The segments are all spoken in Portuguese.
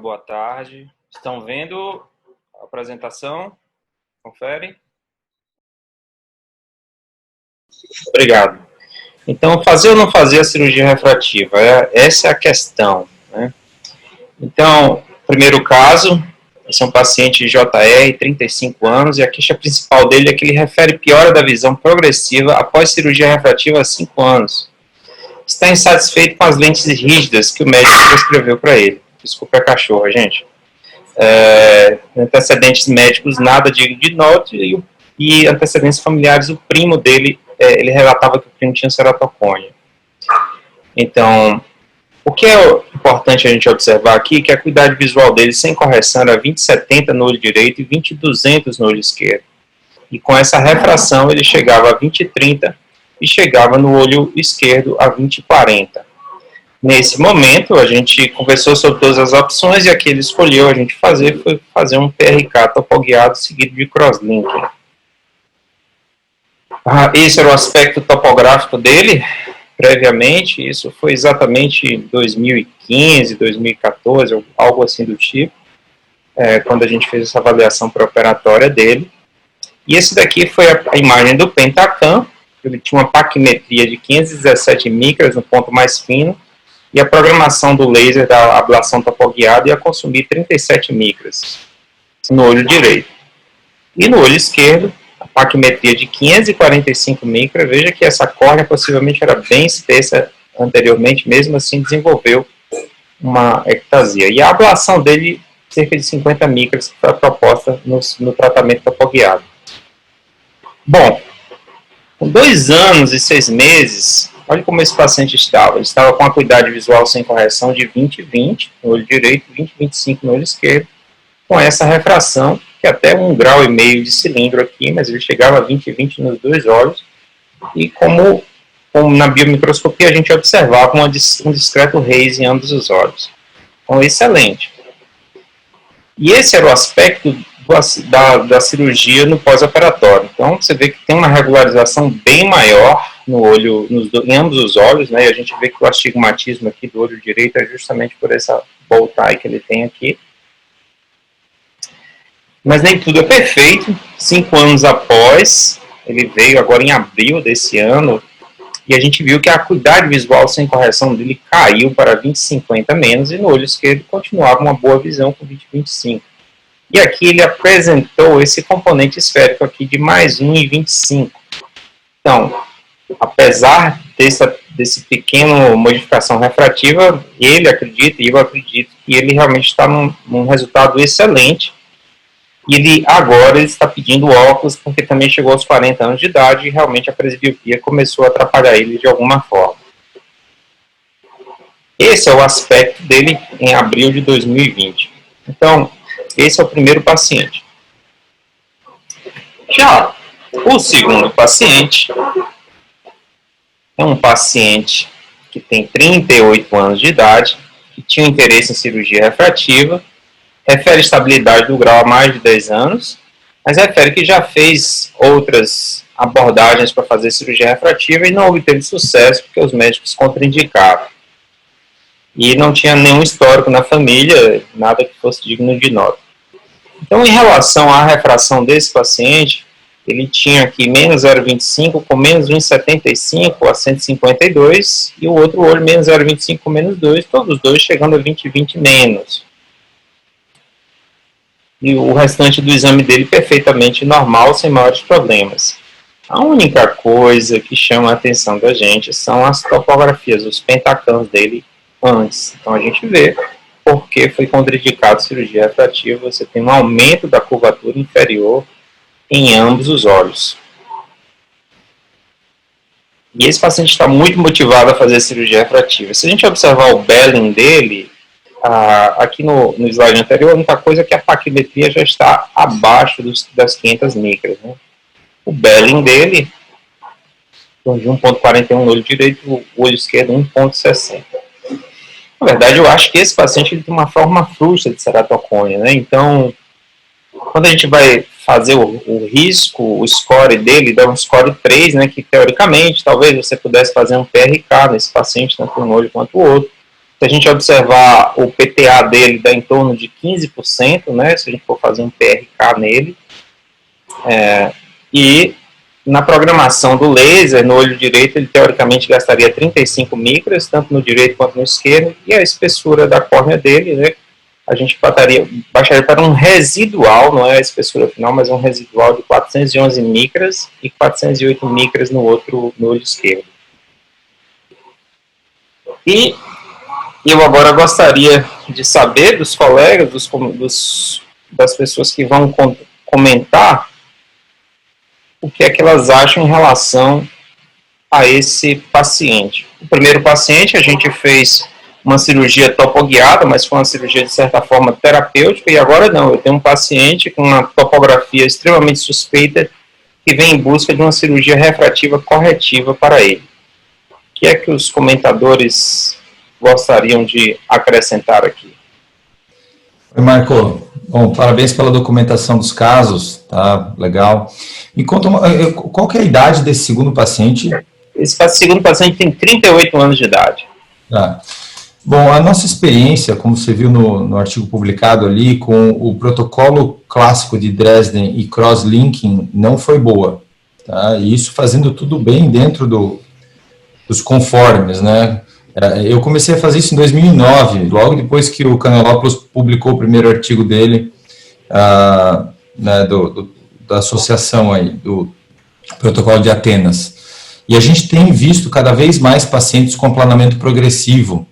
boa tarde. Estão vendo a apresentação? Confere. Obrigado. Então, fazer ou não fazer a cirurgia refrativa? Essa é a questão, né? Então, primeiro caso, esse é um paciente JR, 35 anos, e a queixa principal dele é que ele refere piora da visão progressiva após cirurgia refrativa há 5 anos. Está insatisfeito com as lentes rígidas que o médico prescreveu para ele. Desculpa a cachorra, gente. Antecedentes médicos, nada de note, e antecedentes familiares, o primo dele, ele relatava que o primo tinha ceratocônia. Então, o que é importante a gente observar aqui, que a acuidade visual dele, sem correção, era 20/70 no olho direito e 20/200 no olho esquerdo. E com essa refração, ele chegava a 20/30 e chegava no olho esquerdo a 20/40. Nesse momento, a gente conversou sobre todas as opções e a que ele escolheu a gente fazer foi fazer um PRK topoguiado seguido de crosslinking. Esse era o aspecto topográfico dele, previamente, isso foi exatamente em 2015, 2014, algo assim do tipo, quando a gente fez essa avaliação pré-operatória dele. E esse daqui foi a imagem do Pentacam, ele tinha uma paquimetria de 517 micras no ponto mais fino, e a programação do laser da ablação topoguiada ia consumir 37 micras no olho direito. E no olho esquerdo, a paquimetria de 545 micras, veja que essa córnea possivelmente era bem espessa anteriormente, mesmo assim desenvolveu uma ectasia. E a ablação dele, cerca de 50 micras, que foi a proposta no tratamento topoguiado. Bom, com 2 anos e 6 meses, olha como esse paciente estava. Ele estava com acuidade visual sem correção de 20/20 no olho direito, 20/25 no olho esquerdo, com essa refração, que até 1,5 grau de cilindro aqui, mas ele chegava a 20/20 nos 2 olhos, e como na biomicroscopia a gente observava um discreto raise em ambos os olhos. Então, excelente. E esse era o aspecto da cirurgia no pós-operatório. Então, você vê que tem uma regularização bem maior no olho, em ambos os olhos, né? E a gente vê que o astigmatismo aqui do olho direito é justamente por essa bow tie que ele tem aqui. Mas nem tudo é perfeito. 5 anos após, ele veio agora em abril desse ano, e a gente viu que a acuidade visual sem correção dele caiu para 20/50 menos, e no olho esquerdo continuava uma boa visão com 20/25. E aqui ele apresentou esse componente esférico aqui de mais 1/25. Então, apesar desse pequeno modificação refrativa, ele acredita, e eu acredito, que ele realmente está num resultado excelente. E ele agora está pedindo óculos, porque também chegou aos 40 anos de idade e realmente a presbiopia começou a atrapalhar ele de alguma forma. Esse é o aspecto dele em abril de 2020. Então, esse é o primeiro paciente. Já o segundo paciente é um paciente que tem 38 anos de idade, que tinha interesse em cirurgia refrativa, refere estabilidade do grau há mais de 10 anos, mas refere que já fez outras abordagens para fazer cirurgia refrativa e não obteve sucesso porque os médicos contraindicaram. E não tinha nenhum histórico na família, nada que fosse digno de nota. Então, em relação à refração desse paciente, ele tinha aqui menos 0,25 com menos 1,75 a 152, e o outro olho menos 0,25 com menos 2, todos os dois chegando a 20/20 menos. E o restante do exame dele perfeitamente normal, sem maiores problemas. A única coisa que chama a atenção da gente são as topografias, os pentacams dele antes. Então a gente vê porque foi contraindicado cirurgia refrativa, você tem um aumento da curvatura inferior em ambos os olhos. E esse paciente está muito motivado a fazer cirurgia refrativa. Se a gente observar o Belling dele, aqui no slide anterior, a única coisa é que a paquimetria já está abaixo das 500 micras. Né? O Belling dele, de 1,41 no olho direito, o olho esquerdo 1,60. Na verdade, eu acho que esse paciente ele tem uma forma frouxa de ceratocônia, né? Então, quando a gente vai fazer o risco, o score dele dá um score 3, né? Que teoricamente, talvez você pudesse fazer um PRK nesse paciente, tanto um olho quanto o outro. Se a gente observar o PTA dele, dá em torno de 15%, né, se a gente for fazer um PRK nele. E na programação do laser, no olho direito, ele teoricamente gastaria 35 micras, tanto no direito quanto no esquerdo, e a espessura da córnea dele, né, a gente baixaria para um residual, não é a espessura final, mas um residual de 411 micras e 408 micras no olho esquerdo. E eu agora gostaria de saber dos colegas, das pessoas que vão comentar, o que é que elas acham em relação a esse paciente. O primeiro paciente, a gente fez uma cirurgia topoguiada, mas foi uma cirurgia de certa forma terapêutica, e agora não, eu tenho um paciente com uma topografia extremamente suspeita que vem em busca de uma cirurgia refrativa corretiva para ele. O que é que os comentadores gostariam de acrescentar aqui? Oi, Marco. Bom, parabéns pela documentação dos casos, tá? Legal. Me conta, qual que é a idade desse segundo paciente? Esse segundo paciente tem 38 anos de idade. Tá. Bom, a nossa experiência, como você viu no artigo publicado ali, com o protocolo clássico de Dresden e cross-linking não foi boa, tá? E isso fazendo tudo bem dentro dos conformes, né? Eu comecei a fazer isso em 2009, logo depois que o Canelopoulos publicou o primeiro artigo dele, né, da associação aí, do protocolo de Atenas. E a gente tem visto cada vez mais pacientes com planamento progressivo,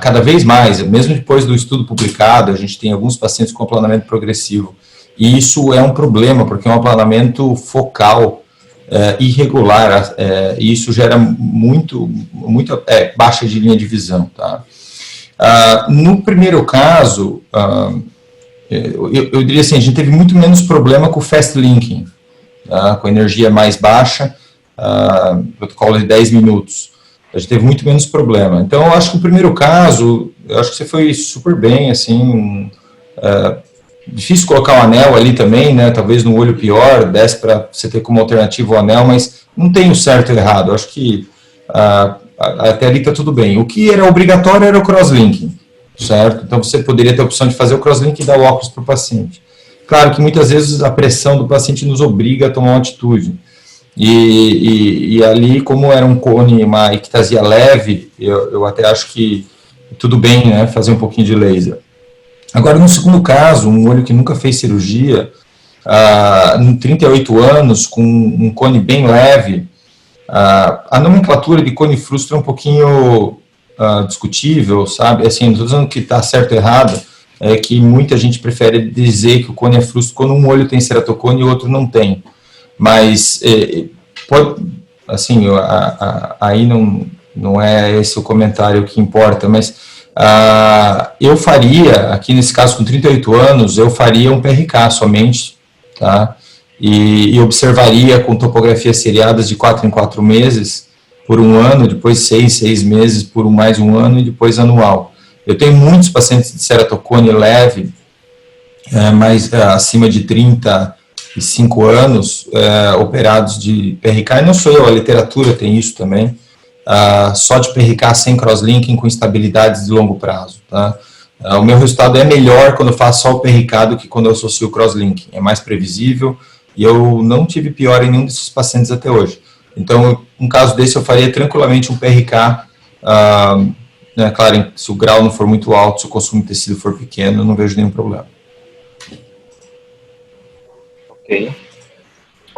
cada vez mais, mesmo depois do estudo publicado, a gente tem alguns pacientes com planamento progressivo. E isso é um problema, porque é um aplanamento focal, irregular, e isso gera muito baixa de linha de visão. Tá? No primeiro caso, eu diria assim, a gente teve muito menos problema com o fast linking, tá? Com energia mais baixa, protocolo de 10 minutos. A gente teve muito menos problema. Então, eu acho que o primeiro caso, eu acho que você foi super bem, assim, difícil colocar o anel ali também, né, talvez no olho pior, desse para você ter como alternativa o anel, mas não tem o certo e o errado, eu acho que até ali está tudo bem. O que era obrigatório era o crosslinking, certo? Então você poderia ter a opção de fazer o crosslinking e dar o óculos para o paciente. Claro que muitas vezes a pressão do paciente nos obriga a tomar uma atitude, e ali, como era um cone, uma ictasia leve, eu até acho que tudo bem, né, fazer um pouquinho de laser. Agora, no segundo caso, um olho que nunca fez cirurgia, em 38 anos, com um cone bem leve, a nomenclatura de cone frustro é um pouquinho discutível, sabe? Assim, não estou dizendo que está certo ou errado, é que muita gente prefere dizer que o cone é frustro quando um olho tem ceratocone e o outro não tem. Mas, pode, assim, aí não é esse o comentário que importa, mas eu faria, aqui nesse caso com 38 anos, eu faria um PRK somente, tá? E observaria com topografias seriadas de 4 em 4 meses, por um ano, depois 6 meses, por mais um ano e depois anual. Eu tenho muitos pacientes de ceratocone leve, mas acima de 35 anos, operados de PRK, e não sou eu, a literatura tem isso também, só de PRK sem crosslinking com estabilidades de longo prazo. Tá? O meu resultado é melhor quando eu faço só o PRK do que quando eu associo o crosslinking. É mais previsível e eu não tive pior em nenhum desses pacientes até hoje. Então, um caso desse eu faria tranquilamente um PRK, né, claro, se o grau não for muito alto, se o consumo de tecido for pequeno, eu não vejo nenhum problema. Ok.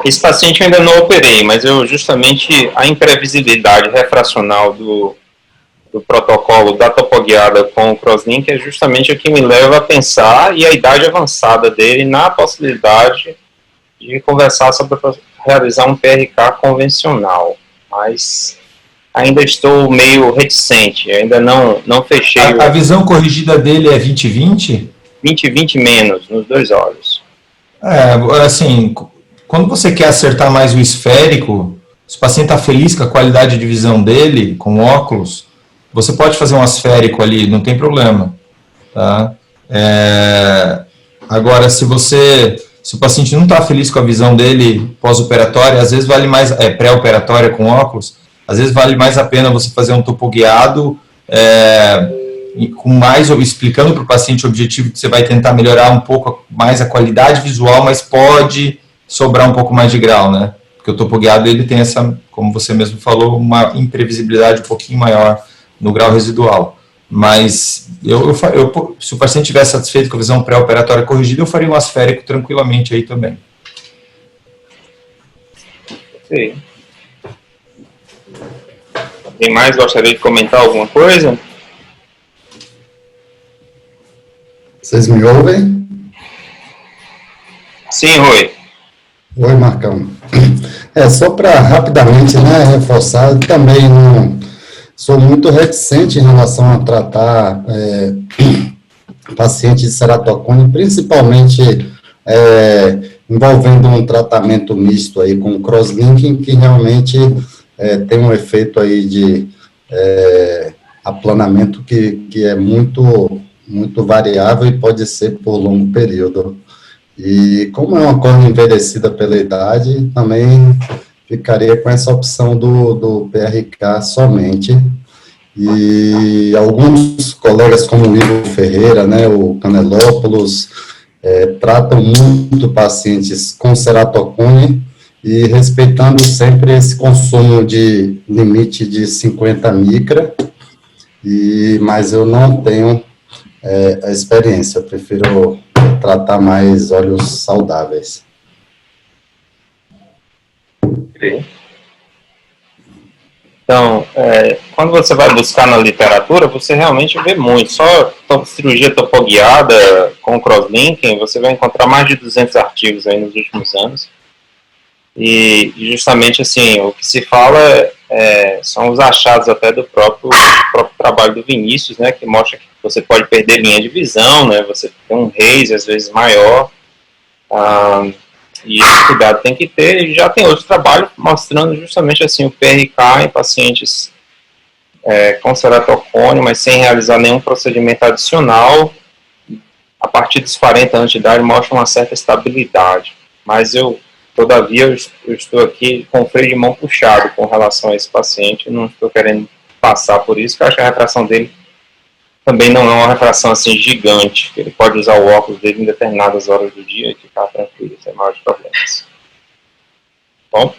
Esse paciente eu ainda não operei, mas justamente a imprevisibilidade refracional do protocolo da topoguiada com o crosslink é justamente o que me leva a pensar, e a idade avançada dele, na possibilidade de conversar sobre realizar um PRK convencional. Mas ainda estou meio reticente, ainda não fechei. A visão corrigida dele é 20/20? 20/20 menos, nos dois olhos. Assim, quando você quer acertar mais o esférico, se o paciente está feliz com a qualidade de visão dele, com óculos, você pode fazer um asférico ali, não tem problema. Tá? Agora, se o paciente não está feliz com a visão dele pós-operatória, às vezes vale mais, pré-operatória com óculos, às vezes vale mais a pena você fazer um topoguiado com mais, explicando para o paciente o objetivo que você vai tentar melhorar um pouco mais a qualidade visual, mas pode sobrar um pouco mais de grau, né? Porque o topoguiado, ele tem essa, como você mesmo falou, uma imprevisibilidade um pouquinho maior no grau residual. Mas se o paciente estiver satisfeito com a visão pré-operatória corrigida, eu faria um asférico tranquilamente aí também. Sim. Alguém mais gostaria de comentar alguma coisa? Vocês me ouvem? Sim, Rui. Oi, Marcão. Só para rapidamente, né, reforçar, também não sou muito reticente em relação a tratar pacientes de ceratocone, principalmente envolvendo um tratamento misto aí com crosslinking, que realmente tem um efeito aí de aplanamento que é muito variável e pode ser por longo período. E como é uma córnea envelhecida pela idade, também ficaria com essa opção do PRK somente. E alguns colegas como o Ivo Ferreira, né, o Canelópolis, tratam muito pacientes com ceratocone e respeitando sempre esse consumo de limite de 50 micra, mas eu não tenho a experiência, eu prefiro tratar mais óleos saudáveis. Então, quando você vai buscar na literatura, você realmente vê muito. Só cirurgia topoguiada com crosslinking, você vai encontrar mais de 200 artigos aí nos últimos anos. E justamente assim, o que se fala são os achados até do próprio trabalho do Vinícius, né, que mostra que você pode perder linha de visão, né, você tem um raise às vezes maior, e esse cuidado tem que ter. E já tem outro trabalho mostrando justamente assim o PRK em pacientes com ceratocone, mas sem realizar nenhum procedimento adicional, a partir dos 40 anos de idade mostra uma certa estabilidade, mas todavia, eu estou aqui com o freio de mão puxado com relação a esse paciente, não estou querendo passar por isso, porque eu acho que a refração dele também não é uma refração assim gigante, ele pode usar o óculos dele em determinadas horas do dia e ficar tranquilo, sem maiores problemas. Bom?